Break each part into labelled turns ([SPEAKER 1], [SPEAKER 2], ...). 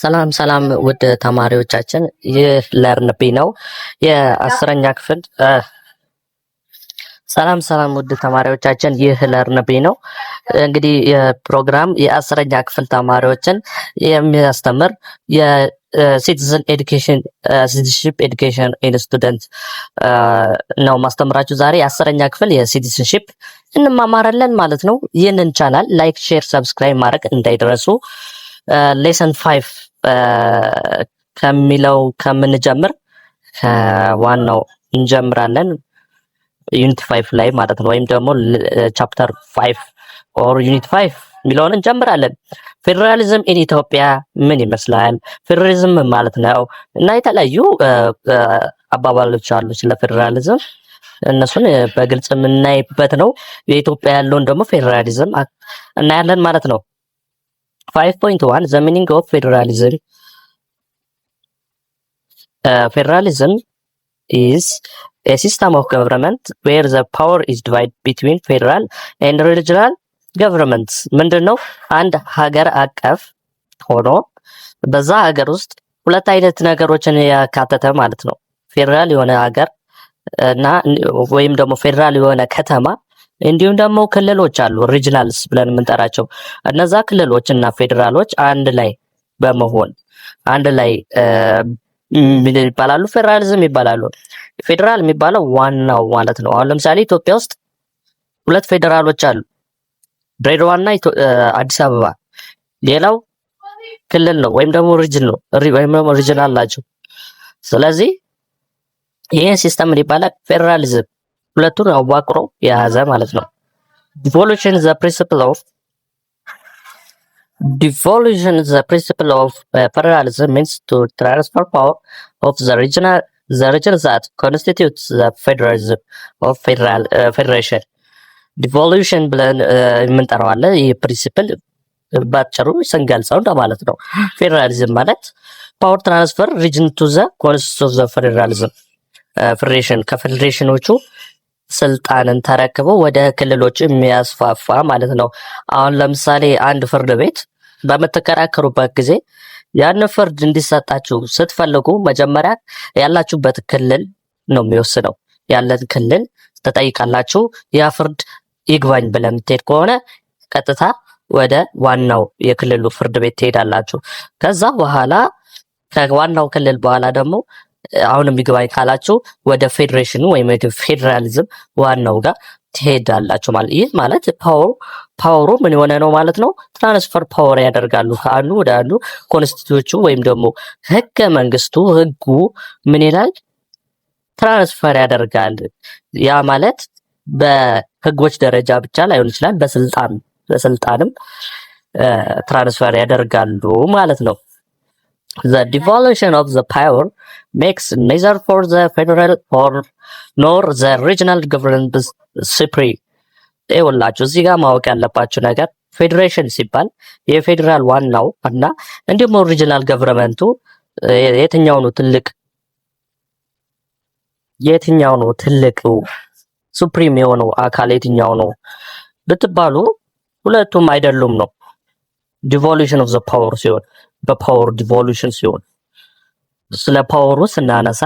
[SPEAKER 1] ሰላም ሰላም ውድ ተማሪዎቻችን፣ ይህ ለርንቢ ነው የአስረኛ ክፍል ሰላም ሰላም ውድ ተማሪዎቻችን፣ ይህ ለርንቢ ነው። እንግዲህ የፕሮግራም የአስረኛ ክፍል ተማሪዎችን የሚያስተምር የሲቲዝን ኤዱኬሽን ሲቲዝንሺፕ ኤዱኬሽን ኢን ስቱደንት ነው ማስተምራችሁ። ዛሬ የአስረኛ ክፍል የሲቲዝንሺፕ እንማማራለን ማለት ነው። ይህንን ቻናል ላይክ፣ ሼር፣ ሰብስክራይብ ማድረግ እንዳይደረሱ። ሌሰን 5 ከሚለው ከምንጀምር ዋናው እንጀምራለን። ዩኒት 5 ላይ ማለት ነው፣ ወይም ደግሞ ቻፕተር 5 ኦር ዩኒት 5 ሚለውን እንጀምራለን። ፌዴራሊዝም ኢን ኢትዮጵያ ምን ይመስላል? ፌዴራሊዝም ማለት ነው እና የተለያዩ አባባሎች አሉ ስለ ፌዴራሊዝም፣ እነሱን በግልጽ የምናይበት ነው። የኢትዮጵያ ያለውን ደግሞ ፌዴራሊዝም እናያለን ማለት ነው። 5.1 The meaning of federalism. Federalism is a system of government where the power is divided between federal and regional governments. ምንድነው? አንድ ሀገር አቀፍ ሆኖ በዛ ሀገር ውስጥ ሁለት አይነት ነገሮችን ያካተተ ማለት ነው። ፌዴራል የሆነ ሀገር እና ወይም ደግሞ ፌዴራል የሆነ ከተማ፣ እንዲሁም ደግሞ ክልሎች አሉ፣ ሪጅናልስ ብለን የምንጠራቸው። እነዛ ክልሎች እና ፌዴራሎች አንድ ላይ በመሆን አንድ ላይ ምን ይባላሉ? ፌዴራሊዝም ይባላሉ። ፌዴራል የሚባለው ዋናው ማለት ነው። አሁን ለምሳሌ ኢትዮጵያ ውስጥ ሁለት ፌዴራሎች አሉ፣ ድሬዳዋና አዲስ አበባ። ሌላው ክልል ነው ወይም ደግሞ ሪጅን ነው ወይም ደግሞ ሪጅናል ናቸው። ስለዚህ ይሄ ሲስተም ይባላል ፌዴራሊዝም፣ ሁለቱን አዋቅሮ የያዘ ማለት ነው። Devolution is the principle of federalism means to transfer power of the regions that constitutes the federalism of federation. Devolution ብለን የምንጠራው አለ። ይህ ፕሪንሲፕል ባጭሩ ስንገልጸው እንደማለት ነው። ፌዴራሊዝም ማለት ፓወር ትራንስፈር ሪጅን ቱ ዘ ኮንስቲቱሽን ኦፍ ዘ ፌዴራሊዝም ፌዴሬሽን ከፌዴሬሽኖቹ ስልጣንን ተረክበው ወደ ክልሎች የሚያስፋፋ ማለት ነው። አሁን ለምሳሌ አንድ ፍርድ ቤት በምትከራከሩበት ጊዜ ያን ፍርድ እንዲሰጣችሁ ስትፈልጉ መጀመሪያ ያላችሁበት ክልል ነው የሚወስነው። ያለን ክልል ተጠይቃላችሁ። ያ ፍርድ ይግባኝ ብለን የምትሄድ ከሆነ ቀጥታ ወደ ዋናው የክልሉ ፍርድ ቤት ትሄዳላችሁ። ከዛ በኋላ ከዋናው ክልል በኋላ ደግሞ አሁንም ይግባኝ ካላችሁ ወደ ፌዴሬሽኑ ወይም ወደ ፌዴራሊዝም ዋናው ጋር ትሄዳላችሁ ማለት። ይህ ማለት ፓወሩ ምን የሆነ ነው ማለት ነው። ትራንስፈር ፓወር ያደርጋሉ ከአንዱ ወደ አንዱ። ኮንስቲቱሽኑ ወይም ደግሞ ህገ መንግስቱ ህጉ ምን ይላል? ትራንስፈር ያደርጋል። ያ ማለት በህጎች ደረጃ ብቻ ላይሆን ይችላል፣ በስልጣንም ትራንስፈር ያደርጋሉ ማለት ነው። The devolution of the power makes neither for the federal nor the regional government supreme. ይኸውላችሁ እዚህ ጋር ማወቅ ያለባችሁ ነገር ፌዴሬሽን ሲባል የፌዴራል ዋናው እና እንዲሁም ሪጂናል ገቨርንመንቱ የትኛው ነው ትልቁ ሱፕሪም የሆነው አካል የትኛው ነው ብትባሉ ሁለቱም አይደሉም ነው። ዲቮሉሽን ኦፍ ዘ ፓወር ሲሆን በፓወር ዲቮሉሽን ሲሆን ስለ ፓወሩ ስናነሳ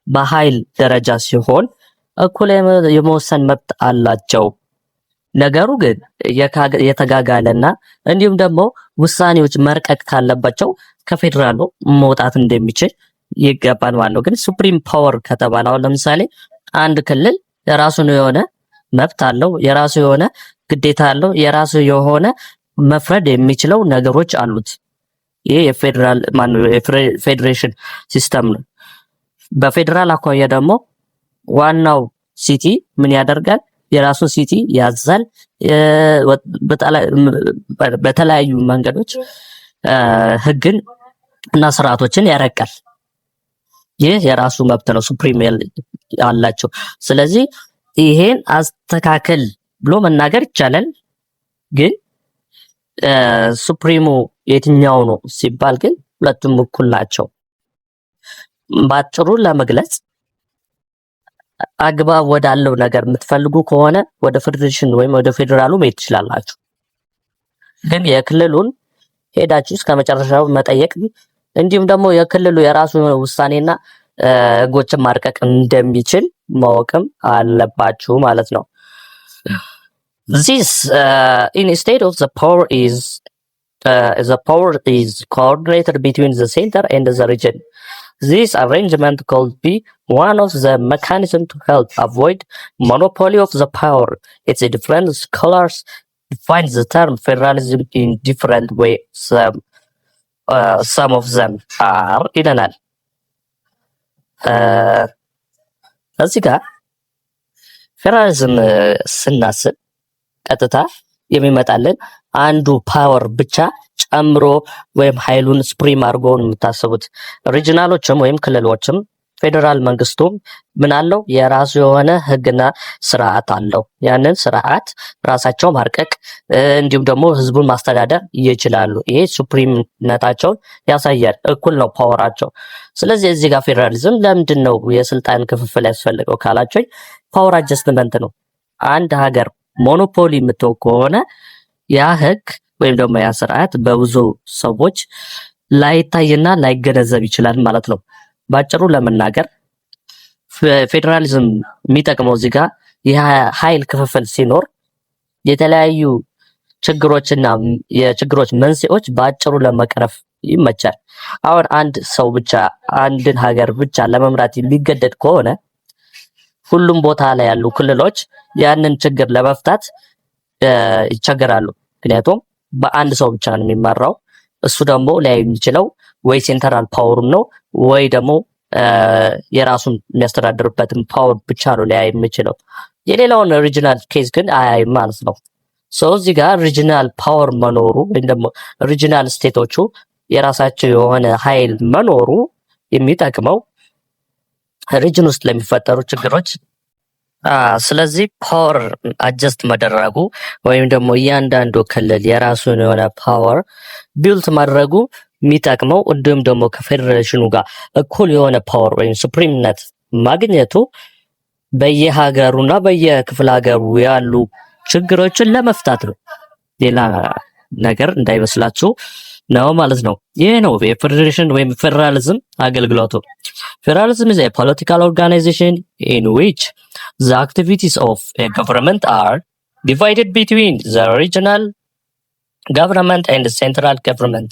[SPEAKER 1] በኃይል ደረጃ ሲሆን እኩል የመወሰን መብት አላቸው። ነገሩ ግን የተጋጋለና እንዲሁም ደግሞ ውሳኔዎች መርቀቅ ካለባቸው ከፌዴራሉ መውጣት እንደሚችል ይገባል ማለት ነው። ግን ሱፕሪም ፓወር ከተባለ አሁን ለምሳሌ አንድ ክልል የራሱ የሆነ መብት አለው፣ የራሱ የሆነ ግዴታ አለው፣ የራሱ የሆነ መፍረድ የሚችለው ነገሮች አሉት። ይሄ የፌዴሬሽን ሲስተም ነው። በፌዴራል አኳያ ደግሞ ዋናው ሲቲ ምን ያደርጋል? የራሱን ሲቲ ያዛል። በተለያዩ መንገዶች ህግን እና ስርዓቶችን ያረቃል። ይህ የራሱ መብት ነው፣ ሱፕሪም አላቸው። ስለዚህ ይሄን አስተካከል ብሎ መናገር ይቻላል። ግን ሱፕሪሙ የትኛው ነው ሲባል ግን ሁለቱም እኩል ናቸው። ባጭሩ ለመግለጽ አግባብ ወዳለው ነገር የምትፈልጉ ከሆነ ወደ ፌዴሬሽን ወይም ወደ ፌዴራሉ መሄድ ትችላላችሁ። ግን የክልሉን ሄዳችሁ እስከ መጨረሻው መጠየቅ እንዲሁም ደግሞ የክልሉ የራሱ የሆነ ውሳኔና ህጎችን ማርቀቅ እንደሚችል ማወቅም አለባችሁ ማለት ነው። This instead of the power is coordinated between the center and the region. This arrangement could be one of the mechanisms to help avoid monopoly of the power. Its different scholars define the term federalism in different ways. Some of them are ይለናል። እዚህ ጋር ፌዴራሊዝም ስናስብ ቀጥታ የሚመጣልን አንዱ ፓወር ብቻ ጨምሮ ወይም ኃይሉን ስፕሪም አድርጎ የምታስቡት። ሪጂናሎችም ወይም ክልሎችም ፌዴራል መንግስቱም ምን አለው? የራሱ የሆነ ህግና ስርዓት አለው። ያንን ስርዓት ራሳቸው ማርቀቅ እንዲሁም ደግሞ ህዝቡን ማስተዳደር ይችላሉ። ይሄ ሱፕሪምነታቸውን ያሳያል። እኩል ነው ፓወራቸው። ስለዚህ እዚህ ጋር ፌዴራሊዝም ለምንድን ነው የስልጣን ክፍፍል ያስፈልገው ካላቸው ፓወር አጀስትመንት ነው። አንድ ሀገር ሞኖፖሊ የምትወው ከሆነ ያ ህግ ወይም ደግሞ ያ ስርዓት በብዙ ሰዎች ላይታይና ላይገነዘብ ይችላል ማለት ነው። ባጭሩ ለመናገር ፌዴራሊዝም የሚጠቅመው እዚህ ጋር የኃይል ክፍፍል ሲኖር የተለያዩ ችግሮችና የችግሮች መንስኤዎች ባጭሩ ለመቅረፍ ይመቻል። አሁን አንድ ሰው ብቻ አንድን ሀገር ብቻ ለመምራት የሚገደድ ከሆነ ሁሉም ቦታ ላይ ያሉ ክልሎች ያንን ችግር ለመፍታት ይቸገራሉ። ምክንያቱም በአንድ ሰው ብቻ ነው የሚመራው። እሱ ደግሞ ላይ የሚችለው ወይ ሴንትራል ፓወሩን ነው ወይ ደግሞ የራሱን የሚያስተዳድርበትን ፓወር ብቻ ነው ላይ የሚችለው። የሌላውን ሪጂናል ኬዝ ግን አያይም ማለት ነው። እዚህ ጋር ሪጂናል ፓወር መኖሩ ወይም ደግሞ ሪጂናል ስቴቶቹ የራሳቸው የሆነ ኃይል መኖሩ የሚጠቅመው ሪጅን ውስጥ ለሚፈጠሩ ችግሮች። ስለዚህ ፓወር አጀስት መደረጉ ወይም ደግሞ እያንዳንዱ ክልል የራሱን የሆነ ፓወር ቢልት ማድረጉ የሚጠቅመው እንዲሁም ደግሞ ከፌዴሬሽኑ ጋር እኩል የሆነ ፓወር ወይም ሱፕሪምነት ማግኘቱ በየሀገሩና በየክፍለ ሀገሩ ያሉ ችግሮችን ለመፍታት ነው። ሌላ ነገር እንዳይመስላችሁ ነው ማለት ነው። ይህ ነው የፌዴሬሽን ወይም ፌዴራሊዝም አገልግሎቱ። Federalism is a political organization in which the activities of a government are divided between the regional government and the central government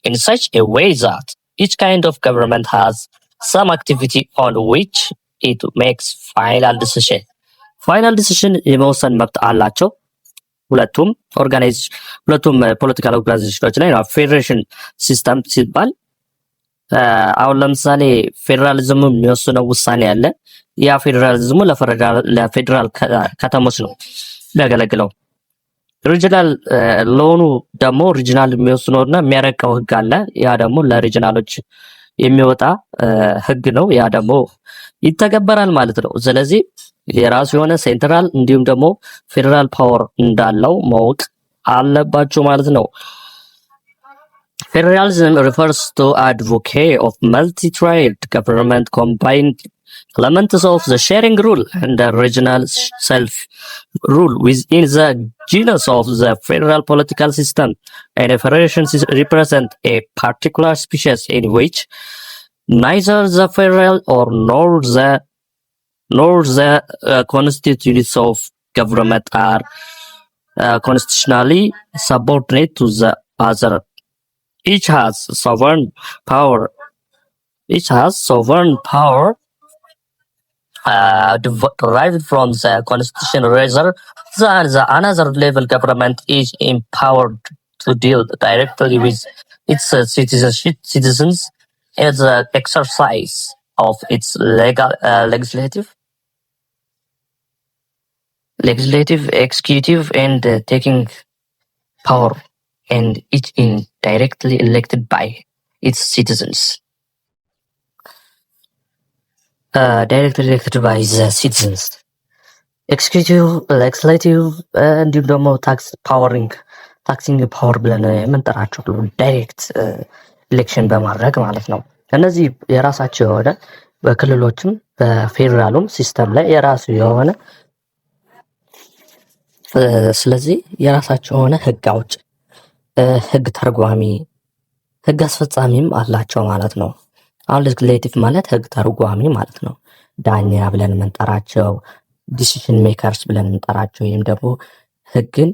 [SPEAKER 1] in such a way that each kind of government has some activity on which it makes final decision. Final decision የመወሰን መብት አላቸው። ሁለቱም ፖለቲካል ኦርጋናይዜሽኖች ላይ ነው። ፌዴሬሽን ሲስተም ሲባል አሁን ለምሳሌ ፌዴራሊዝሙ የሚወስነው ውሳኔ አለ። ያ ፌዴራሊዝሙ ለፌዴራል ከተሞች ነው የሚያገለግለው። ሪጂናል ለሆኑ ደግሞ ሪጂናል የሚወስነውና የሚያረቀው ህግ አለ። ያ ደግሞ ለሪጂናሎች የሚወጣ ህግ ነው። ያ ደግሞ ይተገበራል ማለት ነው። ስለዚህ የራሱ የሆነ ሴንትራል እንዲሁም ደግሞ ፌዴራል ፓወር እንዳለው ማወቅ አለባችሁ ማለት ነው። Federalism refers to advocate of multi-tiered government combined elements of the sharing rule and the regional self-rule within the genus of the federal political system. And a federation represent a particular species in which neither the federal or nor the constituents of government are constitutionally subordinate to the other. Each has sovereign power derived from the constitution. Rather than the another level government is empowered to deal directly with its citizens as the exercise of its legislative, executive, and taking power, and each directly elected by its citizens. Directly elected by the citizens. Executive, legislative, እንዲሁም ደግሞ ታክሲንግ ፓወር ብለን የምንጠራቸው ዳይሬክት ኤሌክሽን በማድረግ ማለት ነው። እነዚህ የራሳቸው የሆነ በክልሎችም በፌዴራሉም ሲስተም ላይ የራሱ የሆነ ስለዚህ የራሳቸው የሆነ ህግ አውጭ፣ ህግ ተርጓሚ ህግ አስፈጻሚም አላቸው ማለት ነው። አሁን ሌጅስሌቲቭ ማለት ህግ ተርጓሚ ማለት ነው። ዳኛ ብለን የምንጠራቸው፣ ዲሲሽን ሜከርስ ብለን የምንጠራቸው ወይም ደግሞ ህግን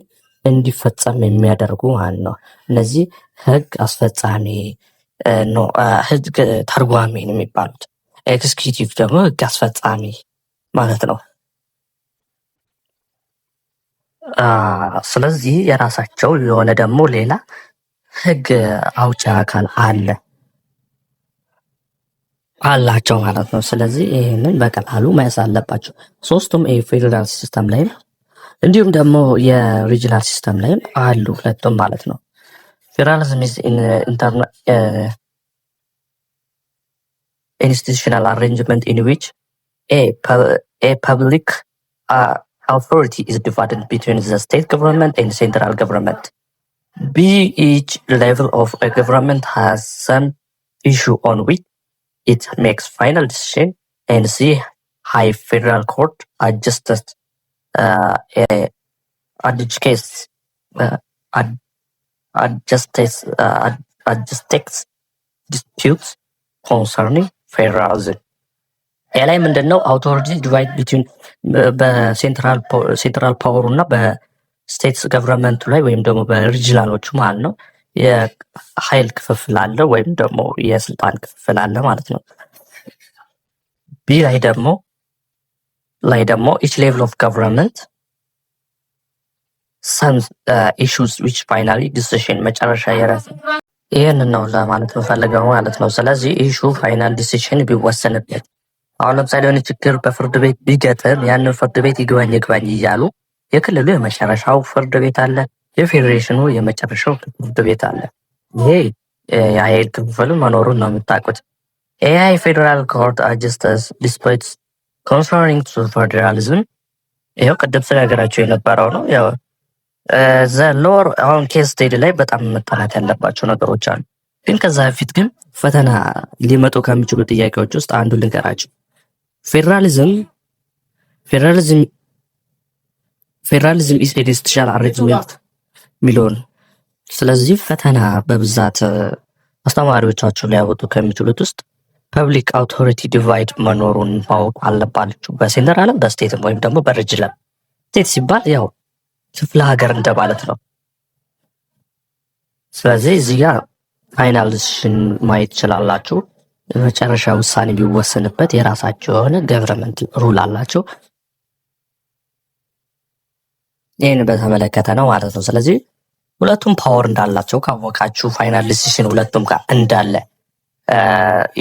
[SPEAKER 1] እንዲፈጸም የሚያደርጉ ማለት ነው። እነዚህ ህግ አስፈጻሚ ነው፣ ህግ ተርጓሚ ነው የሚባሉት። ኤክስኪዩቲቭ ደግሞ ህግ አስፈጻሚ ማለት ነው። ስለዚህ የራሳቸው የሆነ ደግሞ ሌላ ህግ አውጪ አካል አላቸው ማለት ነው። ስለዚህ ይህንን በቀላሉ መያዝ አለባቸው። ሶስቱም የፌዴራል ሲስተም ላይም እንዲሁም ደግሞ የሪጂናል ሲስተም ላይም አሉ ሁለቱም ማለት ነው። ፌዴራሊዝም ኢዝ institutional arrangement in which a public authority is divided between the state government and central government. Each level of a government has some issue on which it makes final decision, and the High Federal Court adjudicates disputes concerning ፌዴራሊዝም። ላይ ምንድን ነው አውቶሪቲ ዲቫይድ ቢትዊን በሴንትራል ፓወሩ እና በስቴትስ ገቨርንመንቱ ላይ ወይም ደግሞ በሪጂናሎቹ ማለት ነው የኃይል ክፍፍል አለ ወይም ደግሞ የስልጣን ክፍፍል አለ ማለት ነው። ቢ ላይ ደግሞ each level of government some issues which finally decision መጨረሻ የራስ ይህንን ነው ለማለት የምፈልገው ማለት ነው። ስለዚህ ኢሹ ፋይናል ዲሲሽን ቢወሰንበት፣ አሁን ለምሳሌ የሆነ ችግር በፍርድ ቤት ቢገጥም ያንን ፍርድ ቤት ይግባኝ እያሉ የክልሉ የመጨረሻው ፍርድ ቤት አለ፣ የፌዴሬሽኑ የመጨረሻው ፍርድ ቤት አለ። ይሄ የኃይል ክፍፍል መኖሩን ነው የምታውቁት። AI ፌዴራል ኮርት አጀስተስ ዲስፒትስ ኮንሰርኒንግ ቱ ፌዴራሊዝም። ይኸው ቅድም ስነገራቸው የነበረው ነው። ያው ሎወር አሁን ኬስ ስቴዲ ላይ በጣም መጠናት ያለባቸው ነገሮች አሉ። ግን ከዛ በፊት ግን ፈተና ሊመጡ ከሚችሉ ጥያቄዎች ውስጥ አንዱ ልንገራቸው። ፌዴራሊዝም ኢዝ ኤ ኢንስቲቱሽናል አሬንጅመንት የሚለውን። ስለዚህ ፈተና በብዛት አስተማሪዎቻቸው ሊያወጡ ከሚችሉት ውስጥ ፐብሊክ አውቶሪቲ ዲቫይድ መኖሩን ማወቅ አለባችሁ። በሴንትራልም በስቴትም ወይም ደግሞ በሪጅናል። ስቴት ሲባል ያው ክፍለ ሀገር እንደማለት ነው። ስለዚህ እዚህ ጋር ፋይናል ዲሲሽን ማየት ትችላላችሁ። የመጨረሻ ውሳኔ ቢወሰንበት የራሳቸው የሆነ ገቨርንመንት ሩል አላቸው። ይህን በተመለከተ ነው ማለት ነው። ስለዚህ ሁለቱም ፓወር እንዳላቸው ካወቃችሁ ፋይናል ዲሲሽን ሁለቱም ጋር እንዳለ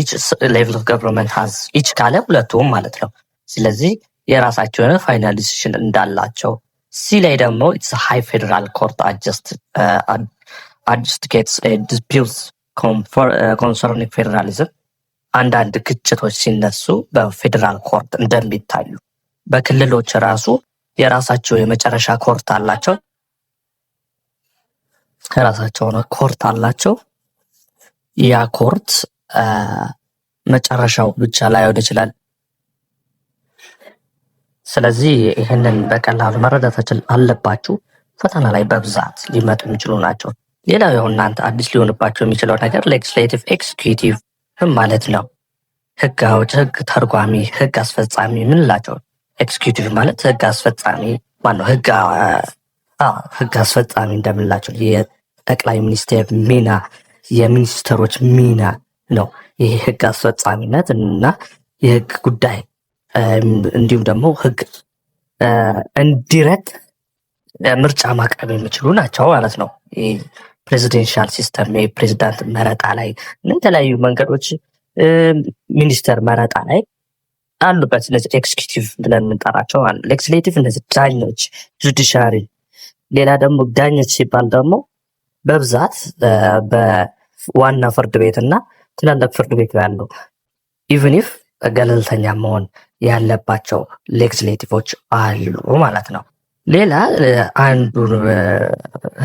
[SPEAKER 1] ኢች ሌቭል ኦፍ ገቨርንመንት ሃዝ ኢች ካለ ሁለቱም ማለት ነው። ስለዚህ የራሳቸው የሆነ ፋይናል ዲሲሽን እንዳላቸው። ሲ ላይ ደግሞ ኢትስ ሃይ ፌዴራል ኮርት አድጁዲኬትስ ዲስፒትስ ኮንሰርኒንግ ፌዴራሊዝም። አንዳንድ ግጭቶች ሲነሱ በፌዴራል ኮርት እንደሚታዩ በክልሎች ራሱ የራሳቸው የመጨረሻ ኮርት አላቸው። የራሳቸው ኮርት አላቸው። ያ ኮርት መጨረሻው ብቻ ላይሆን ይችላል። ስለዚህ ይህንን በቀላሉ መረዳት አለባችሁ። ፈተና ላይ በብዛት ሊመጡ የሚችሉ ናቸው። ሌላው ያው እናንተ አዲስ ሊሆንባቸው የሚችለው ነገር ሌጅስሌቲቭ ኤክስኪዩቲቭ ማለት ነው። ህግ አውጭ፣ ህግ ተርጓሚ፣ ህግ አስፈጻሚ ምንላቸው። ኤክስኪዩቲቭ ማለት ህግ አስፈጻሚ ማነው? ህግ አስፈጻሚ እንደምንላቸው የጠቅላይ ሚኒስቴር ሚና፣ የሚኒስትሮች ሚና ነው። ይሄ ህግ አስፈጻሚነት እና የህግ ጉዳይ እንዲሁም ደግሞ ህግ እንዲረቅ ምርጫ ማቅረብ የሚችሉ ናቸው ማለት ነው። ፕሬዚደንሻል ሲስተም የፕሬዚዳንት መረጣ ላይ የተለያዩ መንገዶች ሚኒስተር መረጣ ላይ አሉበት። እነዚህ ኤክስኪዩቲቭ ብለን የምንጠራቸው አሉ። ሌጅስሌቲቭ እነዚህ ዳኞች፣ ጁዲሻሪ። ሌላ ደግሞ ዳኞች ሲባል ደግሞ በብዛት በዋና ፍርድ ቤት እና ትላልቅ ፍርድ ቤት ያሉ ኢቭን ኢፍ ገለልተኛ መሆን ያለባቸው ሌጅስሌቲቮች አሉ ማለት ነው። ሌላ አንዱ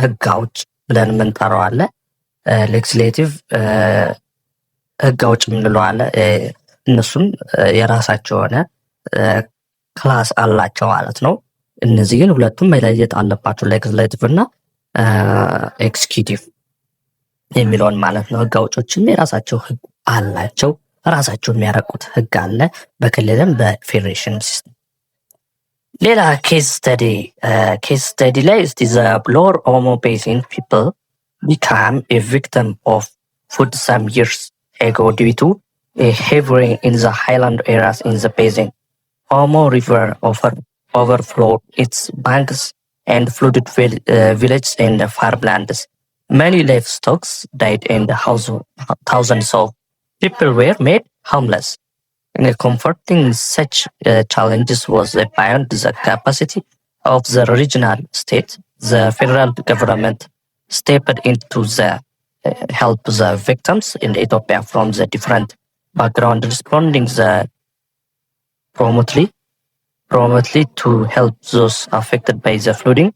[SPEAKER 1] ህግ አውጭ ብለን የምንጠራው አለ። ሌጅስሌቲቭ ህግ አውጭ የምንለው አለ። እነሱም የራሳቸው የሆነ ክላስ አላቸው ማለት ነው። እነዚህ ግን ሁለቱም መለየት አለባቸው፣ ሌጅስሌቲቭ እና ኤክስኪዩቲቭ። የሚለውን ማለት ነው። ህግ አውጮችም የራሳቸው ህግ አላቸው። ራሳቸው የሚያረቁት ህግ አለ፣ በክልልም በፌዴሬሽን ሲስተም። ሌላ ኬስ ስተዲ ላይ እስቲ ዘ ሎወር ኦሞ ቤዚን ፒፕል ቢካም ኤ ቪክቲም ኦፍ ፉድ ሰም ይርስ ኤጎ ዲዩ ቱ ኤ ሄቪ ሬን ኢን ዘ ሃይላንድ ኤሪያስ ኢን ዘ ቤዚን ኦሞ ሪቨር overflowed its banks and flooded villages and farmlands. Many livestock died and thousands of people were made homeless. And comforting such challenges was beyond the capacity of the regional state. The federal government stepped into the help the victims in Ethiopia from the different background, responding the promptly to help those affected by the flooding.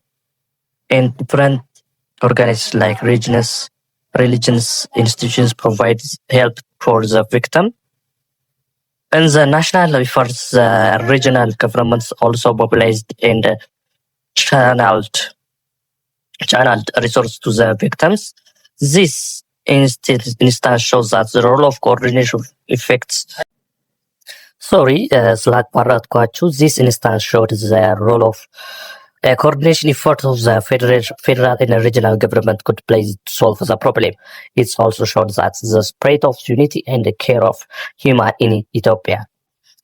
[SPEAKER 1] And different organizations like religions institutions provide help for the victim. And the national efforts, the regional governments also mobilized and channeled resources to the victims. This instance shows that the role of coordination effects. ስላቋረጥኳችሁ this instance showed the role of coordination effort of the federal and regional government could play to solve the problem. It also showed that the spirit of unity and the care of human in Ethiopia.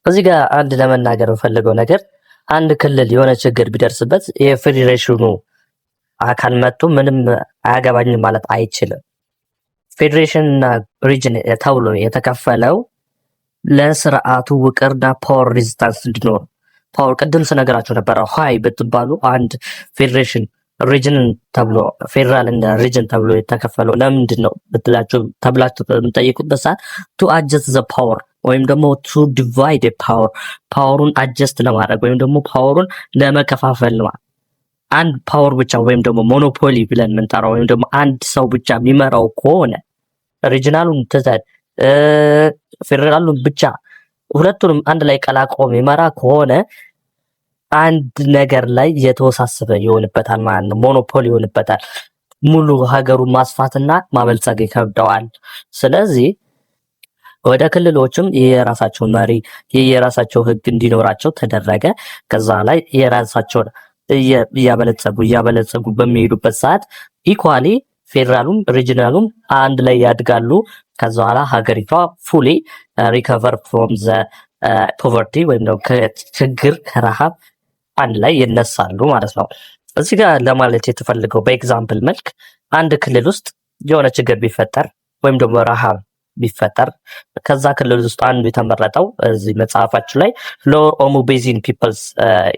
[SPEAKER 1] እዚህ ጋር አንድ ለመናገር የምፈልገው ነገር አንድ ክልል የሆነ ችግር ቢደርስበት የፌዴሬሽኑ አካል መጥቶ ምንም አያገባኝም ማለት አይችልም። ፌዴሬሽን እና ሪጅን ተብሎ የተከፈለው ለስርዓቱ ውቅርና ፓወር ሬዚስታንስ እንዲኖር ፓወር ቅድም ስነግራችሁ ነበረ። ሀይ ብትባሉ አንድ ፌዴሬሽን ሪጅን ተብሎ ፌዴራል እና ሪጅን ተብሎ የተከፈለው ለምንድን ነው ተብላችሁ በምጠይቁበት ሰዓት ቱ አጀስት ዘ ፓወር ወይም ደግሞ ቱ ዲቫይድ ፓወሩን አጀስት ለማድረግ ወይም ደግሞ ፓወሩን ለመከፋፈል ነው። አንድ ፓወር ብቻ ወይም ደግሞ ሞኖፖሊ ብለን የምንጠራው ወይም ደግሞ አንድ ሰው ብቻ የሚመራው ከሆነ ሪጅናሉን ትተን ፌዴራሉን ብቻ ሁለቱንም አንድ ላይ ቀላቅሎ የሚመራ ከሆነ አንድ ነገር ላይ የተወሳሰበ ይሆንበታል ማለት ነው። ሞኖፖሊ ይሆንበታል። ሙሉ ሀገሩን ማስፋትና ማበልጸግ ይከብደዋል። ስለዚህ ወደ ክልሎችም የራሳቸው መሪ የራሳቸው ህግ እንዲኖራቸው ተደረገ። ከዛ ላይ የራሳቸውን እያበለጸጉ በሚሄዱበት ሰዓት ኢኳሊ ፌዴራሉም ሪጂናሉም አንድ ላይ ያድጋሉ። ከዛ በኋላ ሀገሪቷ ፉሊ ሪከቨር ፍሮም ዘ ፖቨርቲ ወይም ደግሞ ከችግር ከረሃብ አንድ ላይ ይነሳሉ ማለት ነው። እዚህ ጋር ለማለት የተፈልገው በኤግዛምፕል መልክ አንድ ክልል ውስጥ የሆነ ችግር ቢፈጠር ወይም ደግሞ ረሃብ ቢፈጠር ከዛ ክልል ውስጥ አንዱ የተመረጠው እዚህ መጽሐፋችሁ ላይ ሎወር ኦሞ ቤዚን ፒፕልስ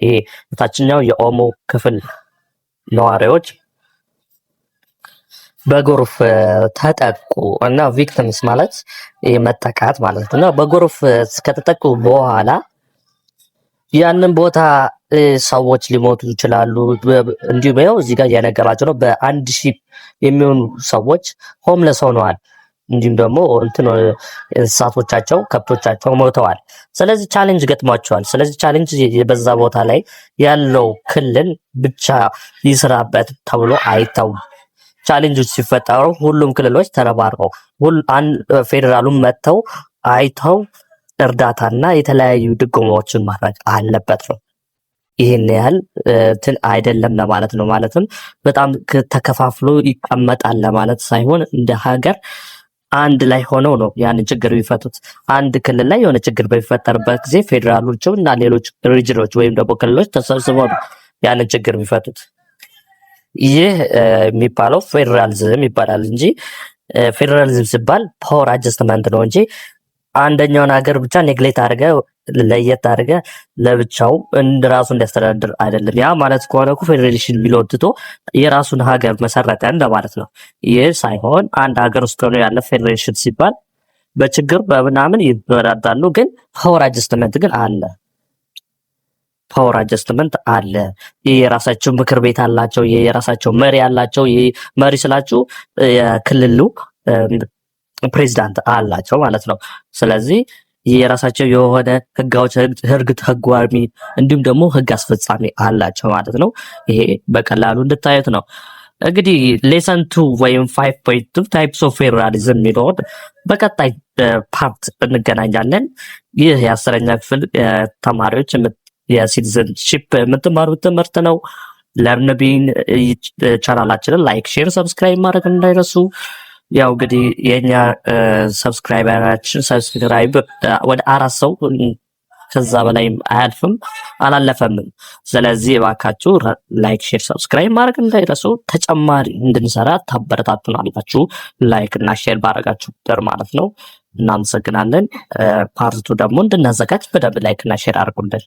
[SPEAKER 1] ይሄ ታችኛው የኦሞ ክፍል ነዋሪዎች በጎርፍ ተጠቁ እና ቪክቲምስ ማለት መጠቃት ማለት ነው። በጎርፍ ከተጠቁ በኋላ ያንን ቦታ ሰዎች ሊሞቱ ይችላሉ። እንዲሁም ይኸው እዚህ ጋር እየነገራቸው ነው። በ1000 የሚሆኑ ሰዎች ሆምለስ ሆነዋል። እንዲሁም ደግሞ እንስሳቶቻቸው ከብቶቻቸው ሞተዋል። ስለዚህ ቻሌንጅ ገጥሟቸዋል። ስለዚህ ቻሌንጅ በዛ ቦታ ላይ ያለው ክልል ብቻ ይስራበት ተብሎ አይታወም። ቻሌንጆች ሲፈጠሩ ሁሉም ክልሎች ተረባርበው ፌዴራሉን መጥተው አይተው እርዳታና የተለያዩ ድጎማዎችን ማድረግ አለበት ነው። ይህን ያህል እንትን አይደለም ለማለት ነው። ማለትም በጣም ተከፋፍሎ ይቀመጣል ለማለት ሳይሆን እንደ ሀገር አንድ ላይ ሆነው ነው ያንን ችግር የሚፈቱት። አንድ ክልል ላይ የሆነ ችግር በሚፈጠርበት ጊዜ ፌዴራሎች እና ሌሎች ሪጅኖች ወይም ደግሞ ክልሎች ተሰብስበው ነው ያንን ችግር የሚፈቱት። ይህ የሚባለው ፌዴራሊዝም ይባላል እንጂ ፌዴራሊዝም ሲባል ፓወር አጀስትመንት ነው እንጂ አንደኛውን ሀገር ብቻ ኔግሌክት አድርገ ለየት አድርገ ለብቻው ራሱ እንዲያስተዳድር አይደለም። ያ ማለት ከሆነ እኮ ፌዴሬሽን ቢሎን ትቶ የራሱን ሀገር መሰረተ እንደማለት ነው። ይህ ሳይሆን አንድ ሀገር ውስጥ ሆኖ ያለ ፌዴሬሽን ሲባል በችግር በምናምን ይበራዳሉ፣ ግን ፓወር አጀስትመንት ግን አለ። ፓወር አጀስትመንት አለ። የራሳቸው ምክር ቤት አላቸው፣ የራሳቸው መሪ አላቸው። መሪ ስላችሁ የክልሉ ፕሬዚዳንት አላቸው ማለት ነው። ስለዚህ የራሳቸው የሆነ ህጋዎች ህጓሚ እንዲሁም ደግሞ ህግ አስፈጻሚ አላቸው ማለት ነው። ይሄ በቀላሉ እንድታዩት ነው። እንግዲህ ሌሰን 2 ወይም 5.2 ታይፕስ ኦፍ ፌዴራሊዝም የሚለውን በቀጣይ ፓርት እንገናኛለን። ይህ የ10ኛ ክፍል ተማሪዎች የሲቲዝንሺፕ የምትማሩት ትምህርት ነው። ለርንቢን ቻናላችንን ላይክ፣ ሼር፣ ሰብስክራይብ ማድረግ እንዳይረሱ። ያው እንግዲህ የኛ ሰብስክራይብ ወደ 4 ሰው ከዛ በላይም አያልፍም አላለፈምም። ስለዚህ እባካችሁ ላይክ፣ ሼር፣ ሰብስክራይብ ማድረግ እንዳይረሱ። ተጨማሪ እንድንሰራ ታበረታቱናላችሁ ላይክ እና ሼር ባረጋችሁ ቁጥር ማለት ነው። እናመሰግናለን። ፓርቱ ደግሞ እንድናዘጋጅ በደንብ ላይክ እና ሼር አድርጉልን።